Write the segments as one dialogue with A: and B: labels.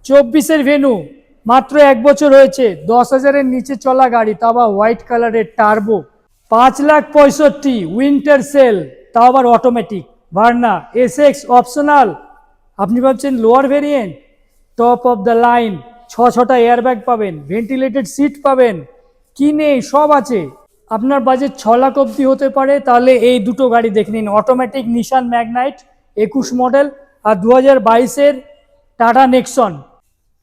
A: 24-এর venue, মাত্র 1 বছর হয়েছে, 10,000-এর নিচে চলা গাড়ি, তাও আবার হোয়াইট কালারের টার্বো, 5,65,000 উইন্টার সেল, তাও আবার অটোমেটিক, ভার্না এসএক্স অপশনাল। আপনি ভাবছেন lower variant, top of the line, ছটা এয়ারব্যাগ পাবেন, ভেন্টিলেটেড সিট পাবেন, কি নেই সব আছে। আপনার বাজেট 6 লাখ অব্দি হতে পারে, তাহলে এই দুটো গাড়ি দেখে নিন, অটোমেটিক নিশান ম্যাগনাইট 21 মডেল আর 2022-এর টাটা নেক্সন।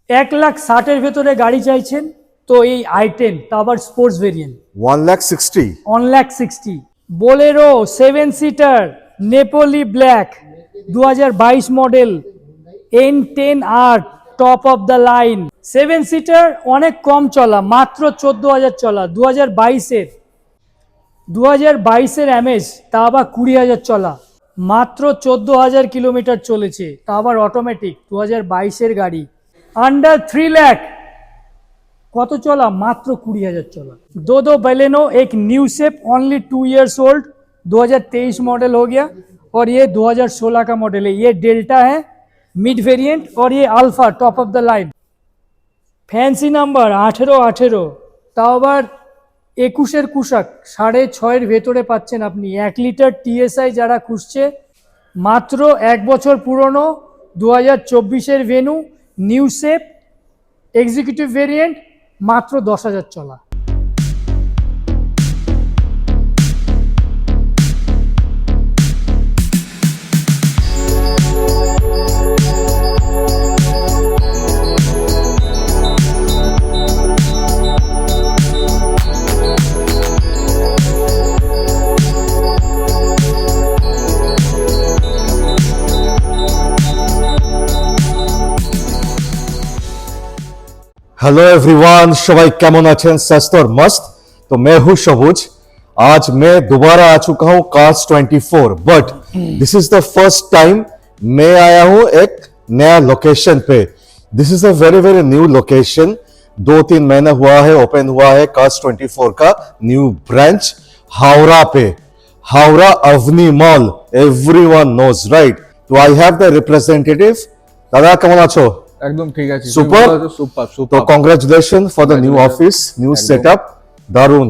A: 1,60,000-এর ভেতরে গাড়ি চাইছেন তো এই i10, তা আবার sports variant
B: 1,60,000
A: 1,60,000। Bolero 7 seater Napoli black 2022 model N10R top of the line 7 seater, অনেক কম চলা, মাত্র 14,000 চলা। 2022-এর এমএস, তা আবার 20,000 চলা, মাত্র 14,000 কিলোমিটার চলেছে, তা আবার অটোমেটিক, 2022-এর গাড়ি। अंडर 3 लाख, কত চলা? মাত্র 20,000 চলা। दो बैलेनो एक new shape only 2 years old, 2023 model हो गया, और ये 2016 का मॉडल है। ये डेल्टा है मिड वेरिएंट, और ये alpha top of the line. Fancy number 18, তাও আবার 21-এর কুশাক 6.5-এর ভেতরে পাচ্ছেন আপনি। 1 লিটার টিএসআই যারা খুঁজছে, মাত্র 1 বছর পুরনো, 2024-এর Venue, new shape executive variant, মাত্র 10,000 চলা।
B: हेलो एवरीवन, सबाई केमन आছেন? स्वस्थ और मस्त। तो मैं हूं सबुज। आज मैं दोबारा आ चुका हूं cars 24, but this is the first time मैं आया हूं एक नया लोकेशन पे। This is a very very new location. 2-3 महीना हुआ है ओपन हुआ है कार्स 24 का न्यू ब्रांच हावड़ा पे, Howrah Avani mall. Everyone knows right. तो आई हैव द रिप्रेजेंटेटिव। दादा केमन आछो?
C: একদম ঠিক আছে।
B: সুপার
C: সুপার
B: তো
C: super.
B: Congratulation for the new office, new setup. দারুন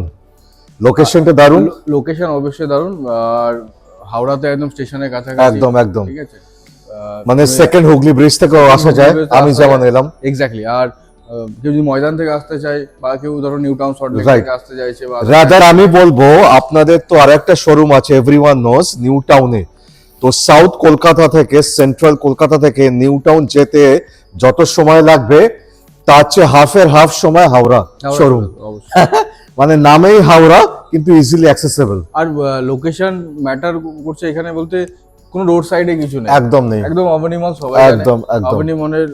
B: লোকেশনটা, দারুন
C: লোকেশন অবশ্যই দারুণ। আর হাওড়াতে একদম স্টেশনের কাছাকাছি,
B: একদম একদম,
C: ঠিক আছে।
B: মানে সেকেন্ড হুগলি ব্রিজ থেকে আসা যায়, আমি যেমন এলাম।
C: এক্স্যাক্টলি। আর কেউ যদি ময়দান থেকে আসতে চায়, বা কেউ ধরো নিউ টাউন শর্ট লেক থেকে আসতে চাইছে, বা
B: রাদার আমি বলবো আপনাদের তো আরেকটা শোরুম আছে, এভরিওয়ান নোজ, নিউ টাউনে। তো সাউথ কলকাতা থেকে, সেন্ট্রাল কলকাতা থেকে নিউ টাউন যেতে যত সময় লাগবে, তার চেয়ে হাফের হাফ সময় হাওড়া শোরুম। মানে নামেই হাওড়া, কিন্তু ইজিলি অ্যাক্সেসিবল।
C: আর লোকেশন ম্যাটার করছে এখানে, বলতে কোনো রোড সাইডে কিছু নেই,
B: একদম নেই,
C: একদম অবনী মল, সবাই
B: একদম একদম
C: অবনী মলের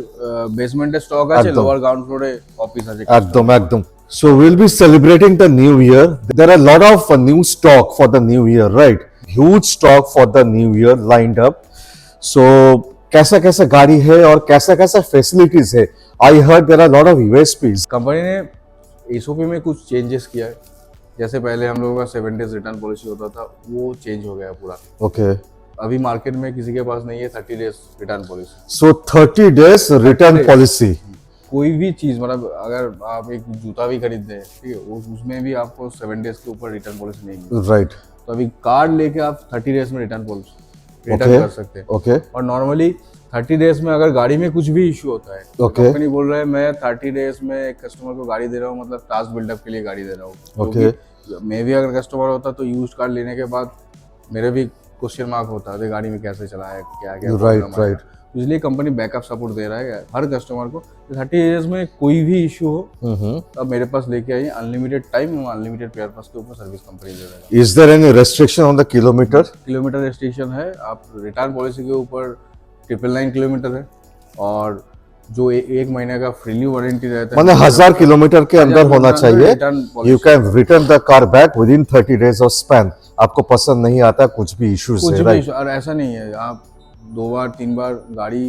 C: বেসমেন্টে স্টক আছে, লোয়ার গ্রাউন্ড ফ্লোরে অফিস আছে,
B: একদম একদম। So we'll be celebrating the new year. There are a lot of new stock for the new year, right? Huge stock for the new year lined up. So कैसा कैसा गाड़ी है और कैसा कैसा फैसिलिटीज है? I heard there are a lot of USPs.
C: Company ने SOP में कुछ चेंजेस किया है। जैसे पहले हम लोगों का 7 डेज रिटर्न पॉलिसी होता था, वो चेंज हो गया पूरा।
B: Okay.
C: अभी मार्केट में किसी के पास नहीं है 30 days return policy.
B: So 30 days return policy.
C: कोई भी चीज, मतलब अगर आप एक जूता भी खरीदते हैं, ठीक है, उसमें भी आपको 7 डेज के ऊपर रिटर्न पॉलिसी नहीं मिलती।
B: Right.
C: तो अभी कार्ड लेके आप 30 डेज में रिटर्न पॉलिसी रिटर्न
B: Okay.
C: कर सकते हैं।
B: Okay.
C: और नॉर्मली 30 डेज में अगर गाड़ी में कुछ भी इशू होता है,
B: Okay.
C: कंपनी बोल रहा है मैं 30 डेज में एक कस्टमर को गाड़ी दे रहा हूँ, मतलब टास्क बिल्डअप के लिए गाड़ी दे रहा हूँ।
B: Okay.
C: क्योंकि मैं भी अगर कस्टमर होता तो यूज कार लेने के बाद मेरे भी क्वेश्चन मार्क होता है गाड़ी में कैसे चला है, क्या क्या
B: Right,
C: problem आया।
B: right.
C: इसलिए कंपनी बैकअप सपोर्ट दे रहा है हर कस्टमर को। 30 डेज में कोई भी इशू हो, अब मेरे पास लेके आइए, अनलिमिटेड टाइम, अनलिमिटेड पेयर पास के ऊपर सर्विस कंपनी दे देगा।
B: Is there any restriction on the kilometer?
C: Kilometre restriction है, आप रिटर्न पॉलिसी के ऊपर 999 किलोमीटर है, और जो एक महीने का फ्रीली वारंटी रहता है,
B: माने 1000 किलोमीटर के अंदर होना चाहिए।
C: Return
B: You can return the car back within 30 days of span. आपको पसंद नहीं आता, कुछ भी इश्यूज
C: कुछ
B: है,
C: भी
B: राइट?
C: issue- और ऐसा नहीं है, आप 2 बार 3 बार गाड़ी,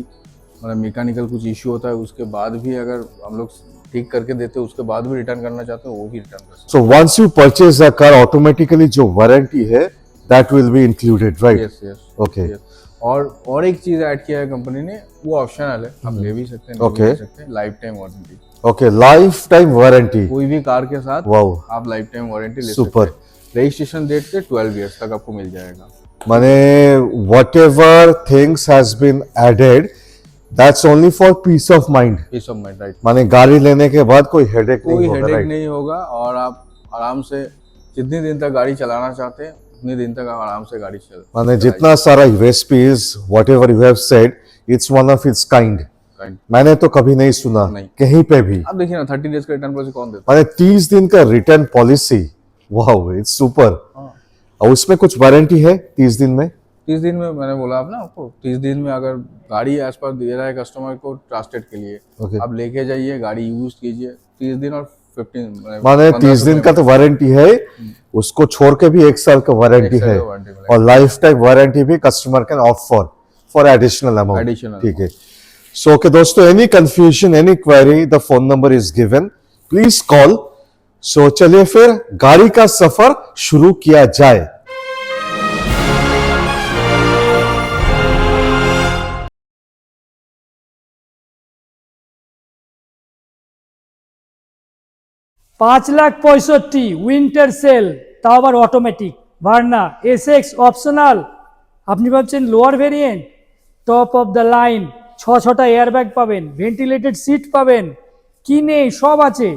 C: मतलब मैकेनिकल कुछ इशू होता है, उसके बाद भी अगर हम लोग ठीक करके देते हैं, उसके बाद भी रिटर्न करना चाहते हैं, वो भी रिटर्न कर सकते
B: So once you purchase a car, automatically जो वारंटी है that will be included, right?
C: हैं। Yes yes
B: Okay.
C: yes. और एक चीज ऐड किया है कंपनी ने, वो ऑप्शनल है, आप ले भी सकते हैं, नहीं भी
B: Okay.
C: ले सकते हैं, life time warranty.
B: Okay, life time warranty.
C: कोई भी कार के साथ
B: वाओ,
C: आप लाइफ टाइम वारंटी ले
B: Super.
C: सकते हैं। रजिस्ट्रेशन डेट से 12 इयर्स तक आपको मिल जाएगा।
B: माने whatever things has been added, that's only for peace of mind.
C: Peace of mind, right.
B: माने गाड़ी लेने के बाद कोई हेडेक
C: कोई
B: नहीं होगा,
C: हेडेक
B: राइट?
C: नहीं होगा, और आप आराम से जितने दिन तक गाड़ी चलाना चाहते हैं उतने दिन तक आप आराम से गाड़ी
B: माने जितना सारा USPs, whatever you have said, it's one of its kind.
C: Kind.
B: मैंने तो कभी नहीं सुना
C: नहीं।
B: कहीं पे भी।
C: आप देखिए ना, 30 डेज का रिटर्न पॉलिसी कौन देता
B: माने 30 दिन का return policy, wow, it's super.
C: है? हाँ।
B: और उसमें कुछ वारंटी है 30 दिन में?
C: 30 दिन में मैंने बोला आप ना आपको, 30 दिन में अगर गाड़ी एज पर दे रहा है कस्टमर को ट्रस्टेड के लिए,
B: Okay.
C: आप लेके जाइए, गाड़ी यूज कीजिए 30 दिन और 15
B: माने 30 दिन का तो वारंटी है, उसको छोड़ के भी 1 साल का वारंटी
C: साल
B: है,
C: का warranty मिलेगा।
B: और लाइफ टाइम वारंटी भी customer can opt for additional amount.
C: Additional
B: ठीक है। सो ओके दोस्तों, any confusion, any query, the phone number is given, please call. So चलिए फिर गाड़ी का सफर शुरू किया जाए।
A: পাঁচ লাখ পঁয়ষট্টি উইন্টার সেল, তাও আবার অটোমেটিক, ভার্না এসএক্স অপশনাল। আপনি ভাবছেন lower variant, top of the line, ছটা এয়ারব্যাগ পাবেন, ভেন্টিলেটেড সিট পাবেন, কি নেই সব আছে।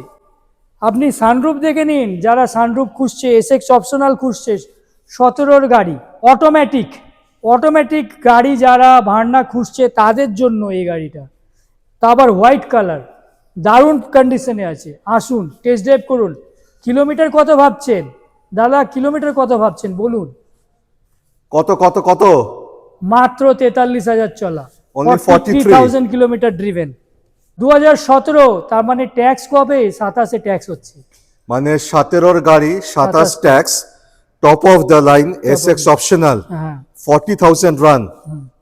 A: আপনি সানরুফ দেখে নিন, যারা সানরুফ খুঁজছে, এসএক্স অপশনাল খুঁজছে, 17-র গাড়ি অটোমেটিক, অটোমেটিক গাড়ি যারা ভার্না খুঁজছে তাদের জন্য এই গাড়িটা। তা আবার হোয়াইট কালার, দারুণ কন্ডিশনে আছে। আসুন টেস্ট ড্রাইভ করুন। কিলোমিটার কত ভাবছেন দাদা, কিলোমিটার কত ভাবছেন বলুন?
B: কত কত কত?
A: মাত্র 43,000 চলা,
B: Only
A: 43,000 কিলোমিটার ড্রিভেন। 2017, তার মানে ট্যাক্স কবে? 27-এ ট্যাক্স হচ্ছে।
B: মানে 17-র গাড়ি, 27 tax, top of the line, SX optional,
A: হ্যাঁ,
B: 40,000 রান,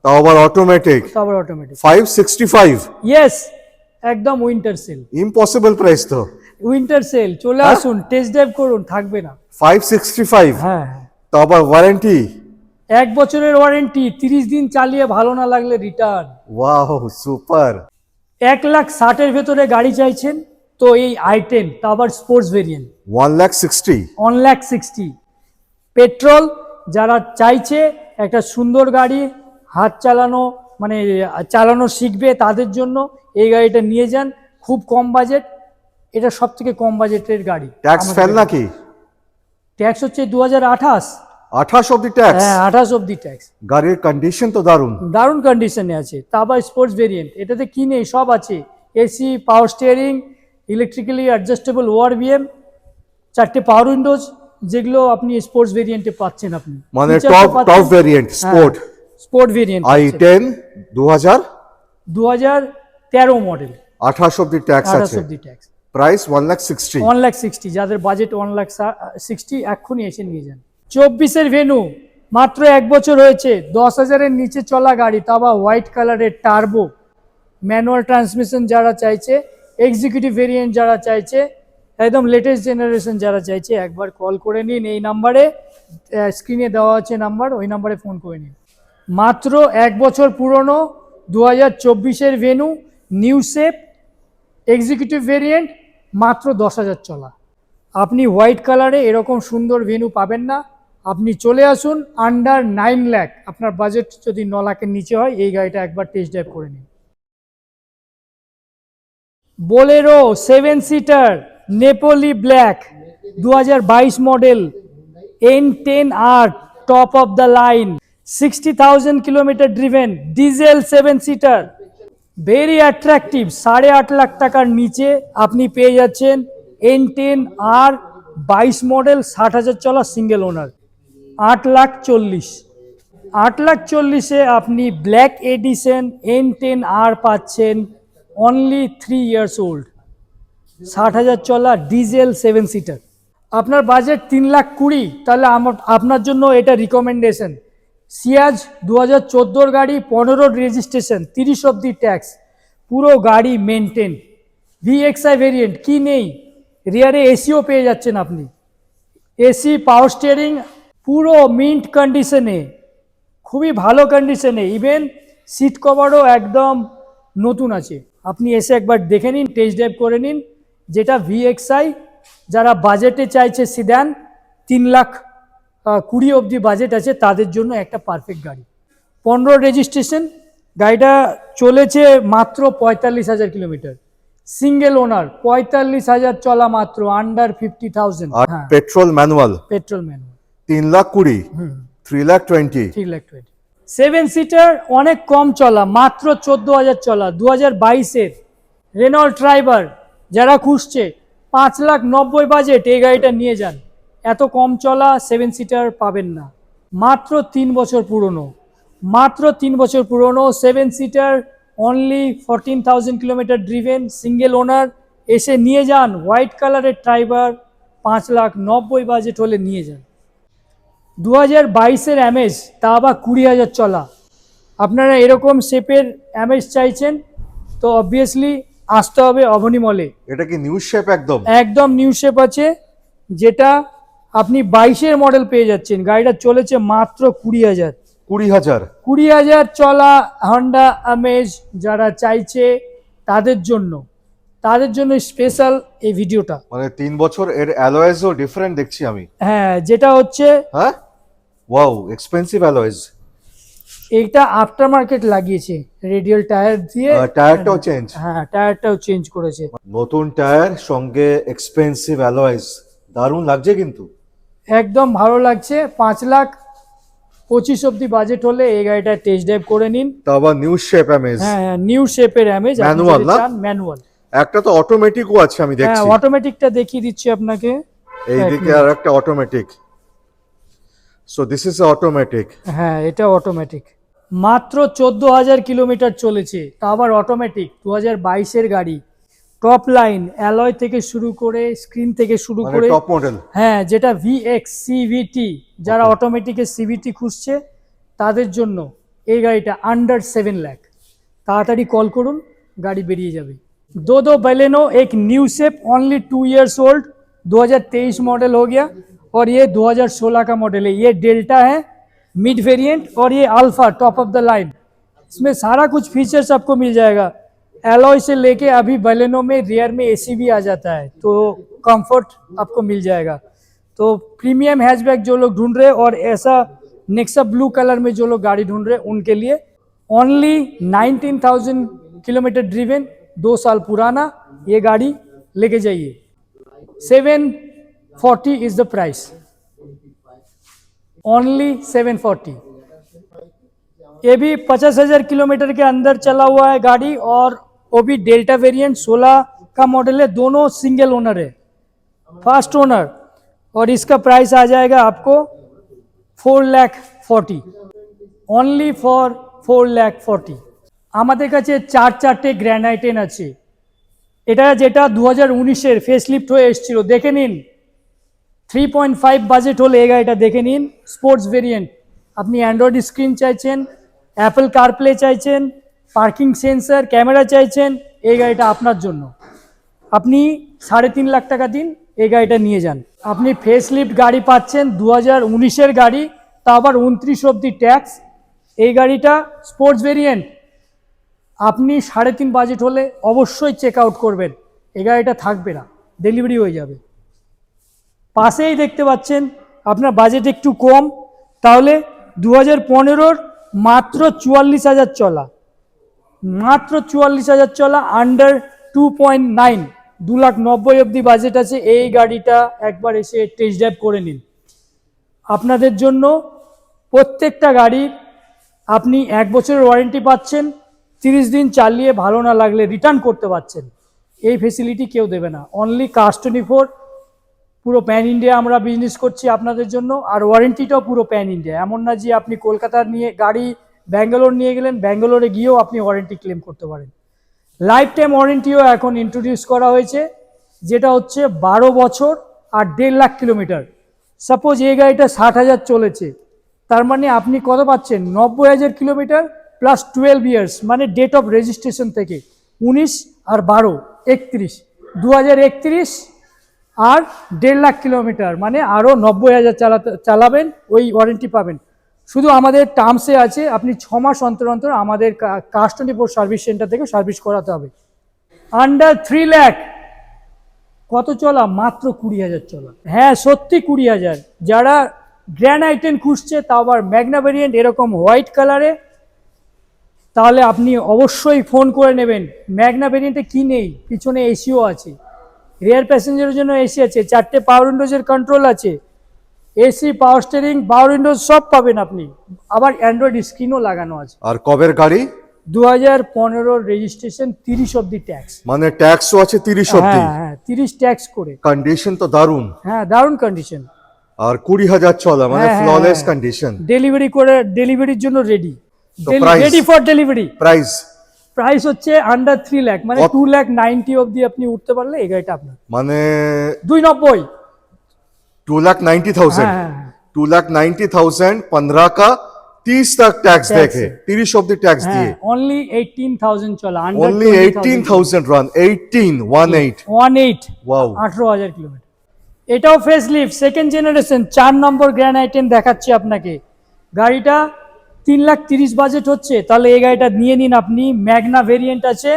B: তাও আবার অটোমেটিক,
A: তারপর অটোমেটিক।
B: 565।
A: ইয়েস, একদম উইন্টার সেল,
B: ইম্পসিবল প্রাইস তো।
A: Winter sale. চলে আসুন টেস্ট ড্রাইভ করুন, থাকবে না।
B: 565,
A: হ্যাঁ হ্যাঁ,
B: তাও আবার ওয়ারেন্টি।
A: 1 বছরের ওয়ারেন্টি, 30 দিন চালিয়ে ভালো না লাগলে রিটার্ন।
B: Wow, super.
A: 1,60,000-এর ভেতরে গাড়ি চাইছেন তো এই i10, তা আবার স্পোর্টস ভেরিয়েন্ট,
B: 1,60,000।
A: 1,60,000। পেট্রোল যারা চাইছে একটা সুন্দর গাড়ি, হাত চালানো মানে চালানো শিখবে, তাদের জন্য এই গাড়িটা নিয়ে যান। খুব কম বাজেট, এটা সব থেকে কম বাজেটের গাড়ি।
B: ট্যাক্স ফেল নাকি?
A: ট্যাক্স হচ্ছে 2028।
B: 28 অব্দি ট্যাক্স?
A: হ্যাঁ, 28 অব্দি ট্যাক্স।
B: গাড়ির কন্ডিশন তো দারুণ।
A: দারুণ কন্ডিশনে আছে। তা আবার স্পোর্টস ভেরিয়েন্ট, এটাতে কি নেই সব আছে। AC, power steering, electrically adjustable ORVM, 4টে পাওয়ার উইন্ডোজ, যেগুলো আপনি স্পোর্টস ভেরিয়েন্টে পাচ্ছেন। আপনি
B: মানে top variant sport,
A: sport variant
B: i10
A: 2013 মডেল,
B: 28 অব্দি ট্যাক্স
A: 28
B: আছে।
A: অব্দি ট্যাক্স।
B: প্রাইস 1,60,000।
A: 1,60,000, যাদের বাজেট 1,60,000 এক্ষুনি এসে নিয়ে যান। 24-এর ভেনু, মাত্র 1 বছর হয়েছে, 10,000-এর নিচে চলা গাড়ি, তা আবার হোয়াইট কালারের টার্বো, ম্যানুয়াল ট্রান্সমিশন যারা চাইছে, এক্সিকিউটিভ ভেরিয়েন্ট যারা চাইছে, একদম লেটেস্ট জেনারেশন যারা চাইছে, একবার কল করে নিন এই নাম্বারে, স্ক্রিনে দেওয়া আছে নাম্বার, ওই নাম্বারে ফোন করে নিন। মাত্র 1 বছর পুরনো 2024-এর Venue, new shape, executive variant, মাত্র 10,000 চলা। আপনি হোয়াইট কালারে এরকম সুন্দর ভেনু পাবেন না। আপনি চলে আসুন, আন্ডার 9 লাখ, আপনার বাজেট যদি 9 লাখের নিচে হয়, এই গাড়িটা একবার টেস্ট ড্রাইভ করে নিন। Bolero 7 seater, Napoli black, 2022 model, N10R, top of the line, 60,000 kilometre driven, diesel 7 seater, very attractive. 8.5 lakh টাকার নিচে আপনি পেয়ে যাচ্ছেন N10R 22 মডেল, 60,000 চলা, সিঙ্গেল ওনার, 8,40,000। 8,40,000-এ আপনি ব্ল্যাক এডিশন N10R পাচ্ছেন, অনলি 3 ইয়ার্স ওল্ড, 60,000 চলা, ডিজেল 7 সিটার। আপনার বাজেট 3,20,000, তাহলে আপনার জন্য এটা রিকমেন্ডেশন। সিয়াজ 2014-র গাড়ি, 15 রেজিস্ট্রেশন, 30 অব্দি ট্যাক্স, পুরো গাড়ি মেনটেন, VXI ভেরিয়েন্ট, কি নেই, রিয়ারে এসিও পেয়ে যাচ্ছেন আপনি, এসি, পাওয়ার স্টিয়ারিং, পুরো মিন্ট কন্ডিশনে, খুবই ভালো কন্ডিশনে, ইভেন সিট কভারও একদম নতুন আছে। আপনি এসে একবার দেখে নিন, টেস্ট ড্রাইভ করে নিন। যেটা VXI, যারা বাজেটে চাইছে সিডান, 3,20,000 অবধি বাজেট আছে, তাদের জন্য একটা পারফেক্ট গাড়ি। 15 রেজিস্ট্রেশন, গাড়িটা চলেছে মাত্র 45,000 কিলোমিটার, সিঙ্গেল ওনার, 45,000 চলা মাত্র, আন্ডার 50,000।
B: আর
A: হ্যাঁ,
B: petrol manual,
A: petrol manual.
B: 3,20,000, 3,20,000।
A: 3,20,000। 7 seater অনেক কম চলা, মাত্র 14,000 চলা, 2022-এর রেনল্ট ট্রাইবার। যারা খুঁজছে 5,90,000 বাজেট, এই গাড়িটা নিয়ে যান। এত কম চলা 7 সিটার পাবেন না। মাত্র 3 বছর পুরনো, মাত্র 3 বছর পুরনো 7 seater, only 14,000 kilometre driven, single owner. এসে নিয়ে যান। হোয়াইট কালারের ট্রাইবার, 5,90,000 বাজেট হলে নিয়ে যান। 2022-এর অ্যামেজ, তা আবার 20,000 চলা। আপনারা এরকম শেপের অ্যামেজ চাইছেন তো অবভিয়াসলি আসতে হবে অবনী মলে।
B: এটা কি নিউ শেপ একদম?
A: একদম নিউ শেপ আছে, যেটা আপনি 22-এর মডেল পেয়ে যাচ্ছেন। গাড়িটা চলেছে মাত্র 20,000।
B: 20,000।
A: 20,000 চলা হন্ডা অ্যামেজ যারা চাইছে তাদের জন্য স্পেশাল এই ভিডিওটা।
B: মানে 3 বছর, এর অ্যালয়েজও ডিফারেন্ট দেখছি আমি।
A: হ্যাঁ, যেটা হচ্ছে
B: হ্যাঁ, ওয়াও, এক্সপেন্সিভ অ্যালয়েজ।
A: এইটা আফটার মার্কেট লাগিয়েছে, রেডিয়াল টায়ার দিয়ে।
B: টায়ারটাও চেঞ্জ।
A: হ্যাঁ, টায়ারটাও চেঞ্জ করেছে।
B: নতুন টায়ার সঙ্গে এক্সপেন্সিভ অ্যালয়েজ, দারুণ লাগছে কিন্তু।
A: একদম ভালো লাগছে। 5,25,000 অব্দি বাজেট হলে এই গাড়িটা টেস্ট ড্রাইভ করে নিন।
B: তা আবার নিউ শেপ অ্যামেজ।
A: হ্যাঁ, নিউ শেপের অ্যামেজ।
B: Manual না?
A: ম্যানুয়াল।
B: একটা তো অটোমেটিকও আছে আমি
A: হ্যাঁ,
B: দেখছি।
A: অটোমেটিকটা দেখিয়ে দিচ্ছি আপনাকে।
B: এইদিকে আর একটা automatic. So this is automatic.
A: হ্যাঁ, এটা অটোমেটিক। মাত্র 14,000 কিলোমিটার চলেছে, তা আবার অটোমেটিক। 2022-এর গাড়ি, টপ লাইন, অ্যালয় থেকে শুরু করে, স্ক্রিন থেকে শুরু
B: মানে
A: করে।
B: Top model.
A: হ্যাঁ, যেটা VX CVT, যারা অটোমেটিকের CVT খুঁজছে তাদের জন্য এই গাড়িটা আন্ডার 7 লাখ। তাড়াতাড়ি কল করুন, গাড়ি বেরিয়ে যাবে। दो बैलेनो, एक new shape, only 2 years old, 2023 model हो गया, और ये 2016 का मॉडल है। ये डेल्टा है मिड वेरिएंट, और ये alpha top of the line. इसमें सारा कुछ फीचर्स आपको मिल जाएगा। एलॉय से लेके अभी बैलेनो में रियर में AC भी आ जाता है, तो कंफर्ट आपको मिल जाएगा। तो प्रीमियम हैचबैक जो लोग ढूंढ रहे हैं, और ऐसा नेक्सा ब्लू कलर में जो लोग गाड़ी ढूंढ रहे हैं, उनके लिए ओनली 19,000 किलोमीटर ड्रिवेन, 2 साल पुराना, ये गाड़ी लेके जाइए। 740 इज द प्राइस, ओनली 740। ये भी 50,000 किलोमीटर के अंदर चला हुआ है गाड़ी, और वो भी डेल्टा वेरिएंट 16 का मॉडल है। दोनों सिंगल ओनर है, फर्स्ट ओनर, और इसका प्राइस आ जाएगा आपको 4,40,000, ओनली फॉर 4,40,000। আমাদের কাছে 4 গ্র্যান্ড আই10 আছে। এটা যেটা 2019-এর ফেসলিফট হয়ে এসেছিল, দেখে নিন। 3.5 বাজেট হলে এই গাড়িটা দেখে নিন, স্পোর্টস ভেরিয়েন্ট। আপনি অ্যান্ড্রয়েড স্ক্রিন চাইছেন, অ্যাপল কারপ্লে চাইছেন, পার্কিং সেন্সর, ক্যামেরা চাইছেন, এই গাড়িটা আপনার জন্য। আপনি 3.5 লাখ টাকা দিন, এই গাড়িটা নিয়ে যান। আপনি ফেসলিফট গাড়ি পাচ্ছেন, 2019-এর গাড়ি, তা আবার 29 অব্দি ট্যাক্স। এই গাড়িটা স্পোর্টস ভেরিয়েন্ট। আপনি 3.5 বাজেট হলে অবশ্যই চেক আউট করবেন, এই গাড়িটা থাকবে না, ডেলিভারি হয়ে যাবে। পাশেই দেখতে পাচ্ছেন, আপনার বাজেট একটু কম, তাহলে 2015-র মাত্র 44,000 চলা, মাত্র 44,000 চলা, আন্ডার 2.9, 2,90,000 অব্দি বাজেট আছে। এই গাড়িটা একবার এসে টেস্ট ড্রাইভ করে নিন। আপনাদের জন্য প্রত্যেকটা গাড়ির আপনি 1 বছরের ওয়ারেন্টি পাচ্ছেন, 30 দিন চালিয়ে ভালো না লাগলে রিটার্ন করতে পারছেন। এই ফেসিলিটি কেউ দেবে না। অনলি কাস্ট24, পুরো প্যান ইন্ডিয়া আমরা বিজনেস করছি আপনাদের জন্য, আর ওয়ারেন্টিটাও পুরো প্যান ইন্ডিয়া। এমন না যে আপনি কলকাতার নিয়ে গাড়ি ব্যাঙ্গালোর নিয়ে গেলেন, ব্যাঙ্গালোরে গিয়েও আপনি ওয়ারেন্টি ক্লেম করতে পারেন। লাইফ টাইম ওয়ারেন্টিও এখন ইন্ট্রোডিউস করা হয়েছে, যেটা হচ্ছে 12 বছর আর 1.5 লাখ কিলোমিটার। সাপোজ এই গাড়িটা 60,000 চলেছে, তার মানে আপনি কত পাচ্ছেন? 90,000 কিলোমিটার প্লাস 12 ইয়ার্স, মানে ডেট অফ রেজিস্ট্রেশন থেকে 19 আর 12, 31, 2031, আর 1.5 লাখ কিলোমিটার, মানে আরও 90,000 চালাবেন, ওই ওয়ারেন্টি পাবেন। শুধু আমাদের টার্মসে আছে আপনি 6 মাস অন্তর অন্তর আমাদের কাস্ট 24 সার্ভিস সেন্টার থেকে সার্ভিস করাতে হবে। আন্ডার 3 লাখ কত চলা? মাত্র 20,000 চলা। হ্যাঁ সত্যি 20,000। যারা গ্র্যান্ড আইটেম খুঁজছে তাও আবার ম্যাগনা ভেরিয়েন্ট এরকম হোয়াইট কালারে, তাহলে আপনি অবশ্যই ফোন করে নেবেন। ম্যাগনা ভেরিয়েন্টে কি নেই? পিছনে এসিও আছে, রিয়ার প্যাসেঞ্জারের জন্য এসি আছে, 4টে পাওয়ার উইন্ডোজের কন্ট্রোল আছে, এসি, পাওয়ার স্টিয়ারিং, পাওয়ার উইন্ডোজ সব পাবেন আপনি। আবার অ্যান্ড্রয়েড স্ক্রিনও লাগানো আছে।
B: আর কবের গাড়ি?
A: 2015 রেজিস্ট্রেশন, 30 অব্দি ট্যাক্স।
B: মানে ট্যাক্সও আছে 30 অব্দি?
A: হ্যাঁ 30 ট্যাক্স করে।
B: কন্ডিশন তো দারুণ।
A: হ্যাঁ দারুণ কন্ডিশন।
B: আর 20,000 চলা, মানে ফ্ললেস কন্ডিশন।
A: ডেলিভারি করে, ডেলিভারির জন্য রেডি,
B: তো price?
A: Ready for delivery.
B: Price?
A: Price হচ্ছে আন্ডার 3 লাখ, মানে 2,90,000 অব্দি আপনি উঠতে পারলে এই গাড়িটা আপনার।
B: মানে
A: 290।
B: 2,90,000।
A: হ্যাঁ
B: 2,90,000 15 का 30 तक टैक्स देखे, 30 অব্দি ট্যাক্স দিয়ে।
A: অনলি 18,000 চলা,
B: Only 18,000 run, 18
A: wow,
B: wow
A: 18,000 kilometre. এটাও ফেস লিফট, সেকেন্ড জেনারেশন, 4 নম্বর গ্র্যান্ড আইটেম দেখাচ্ছি আপনাকে। গাড়িটা 3,30,000 বাজেট হচ্ছে, তাহলে এই গাড়িটা নিয়ে নিন আপনি। ম্যাগনা ভেরিয়েন্ট আছে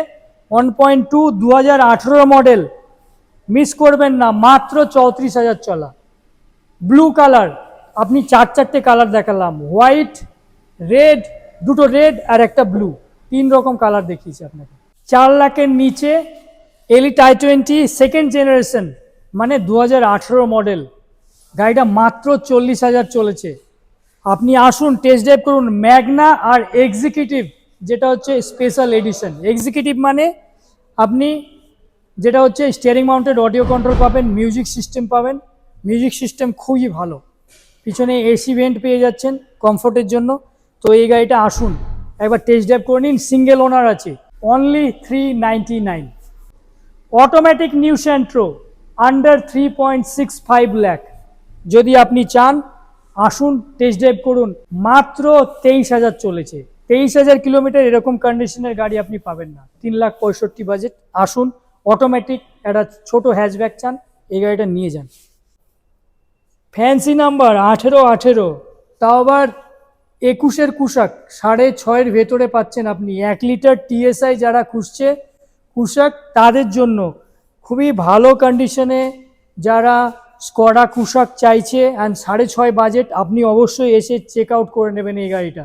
A: 1.2, 2018 মডেল, মিস করবেন না। মাত্র 34,000 চলা। ব্লু কালার, আপনি 4টে কালার দেখালাম, হোয়াইট, রেড, দুটো রেড আর একটা ব্লু, 3 রকম কালার দেখিয়েছি আপনাকে। 4 লাখের নিচে এলিট i20 সেকেন্ড জেনারেশন, মানে 2018 মডেল, গাড়িটা মাত্র 40,000 চলেছে। আপনি আসুন, টেস্ট ড্রাইভ করুন। ম্যাগনা আর এক্সিকিউটিভ, যেটা হচ্ছে স্পেশাল এডিশন। এক্সিকিউটিভ মানে আপনি যেটা হচ্ছে স্টিয়ারিং মাউন্টেড অডিও কন্ট্রোল পাবেন, মিউজিক সিস্টেম পাবেন। মিউজিক সিস্টেম খুবই ভালো, পিছনে এসি ভেন্ট পেয়ে যাচ্ছেন কমফোর্টের জন্য। তো এই গাড়িটা আসুন একবার টেস্ট ড্রাইভ করে নিন। সিঙ্গেল ওনার আছে, only 399। Automatic new Centra under 3.65 lakh, যদি আপনি চান আসুন টেস্ট ড্রাইভ করুন। মাত্র 23,000 চলেছে। 23,000 কিলোমিটার এরকম কন্ডিশনের গাড়ি আপনি পাবেন না। 3,65,000 বাজেট। আসুন, অটোমেটিক একটা ছোট হ্যাচব্যাক চান, এই গাড়িটা নিয়ে যান। ফ্যান্সি নাম্বার 18, তাও আবার 21-এর কুশাক, 6.5-এর ভেতরে পাচ্ছেন আপনি। 1 লিটার TSI যারা খুঁজছে কুশাক, তাদের জন্য খুবই ভালো কন্ডিশনে যারা স্কডা কুশাক চাইছে অ্যান্ড 6.5 বাজেট, আপনি অবশ্যই এসে চেক আউট করে নেবেন এই গাড়িটা।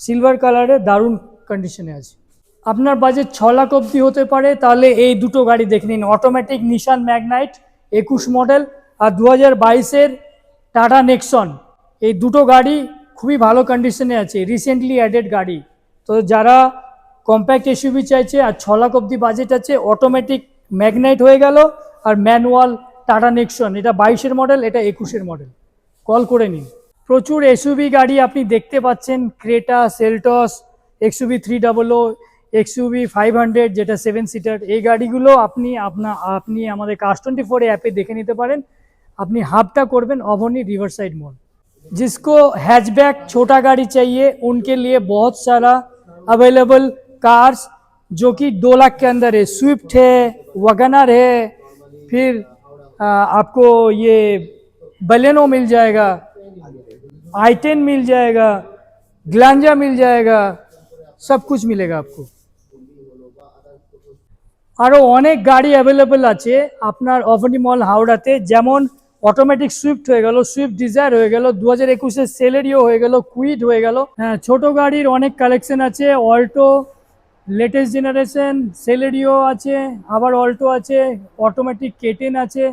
A: সিলভার কালারে দারুণ কন্ডিশনে আছে। আপনার বাজেট 6 লাখ অবধি হতে পারে, তাহলে এই দুটো গাড়ি দেখে নিন। অটোমেটিক নিশান ম্যাগনাইট 21 মডেল আর 2022-এর টাটা নেক্সন, এই দুটো গাড়ি খুবই ভালো কন্ডিশনে আছে, রিসেন্টলি অ্যাডেড গাড়ি। তো যারা কম্প্যাক্ট এসইউভি চাইছে আর 6 লাখ অবধি বাজেট আছে, অটোমেটিক ম্যাগনাইট হয়ে গেল আর ম্যানুয়াল টাটা নেক্সন, এটা 22-এর মডেল, এটা 21-এর মডেল, কল করে নিন। প্রচুর এসইউভি গাড়ি আপনি দেখতে পাচ্ছেন, ক্রেটা, সেলটস, XUV 300, XUV 500 যেটা 7 সিটার। এই গাড়িগুলো আপনি আমাদের কাস্ট 24 অ্যাপে দেখে নিতে পারেন। अपनी हाफटा करबें अभनी रिवरसाइड मॉल। जिसको हैचबैक छोटा गाड़ी चाहिए उनके लिए बहुत सारा अवेलेबल कार्स जो कि 2 लाख के अंदर है। स्विफ्ट है, वैगनर है, फिर आपको ये बलेनो मिल जाएगा, i10 मिल जाएगा, ग्लांजा मिल जाएगा, सब कुछ मिलेगा आपको। আরও অনেক গাড়ি অ্যাভেলেবল আছে আপনার অভনি মল হাওড়াতে, যেমন অটোমেটিক সুইফট হয়ে গেল, সুইফট ডিজায়ার হয়ে গেল, 2021-এর সেলেরিও হয়ে গেল, কুইড হয়ে গেল। হ্যাঁ, ছোট গাড়ির অনেক কালেকশন আছে। অল্টো লেটেস্ট জেনারেশন, সেলেরিও আছে, আবার অল্টো আছে, অটোমেটিক K10 আছে।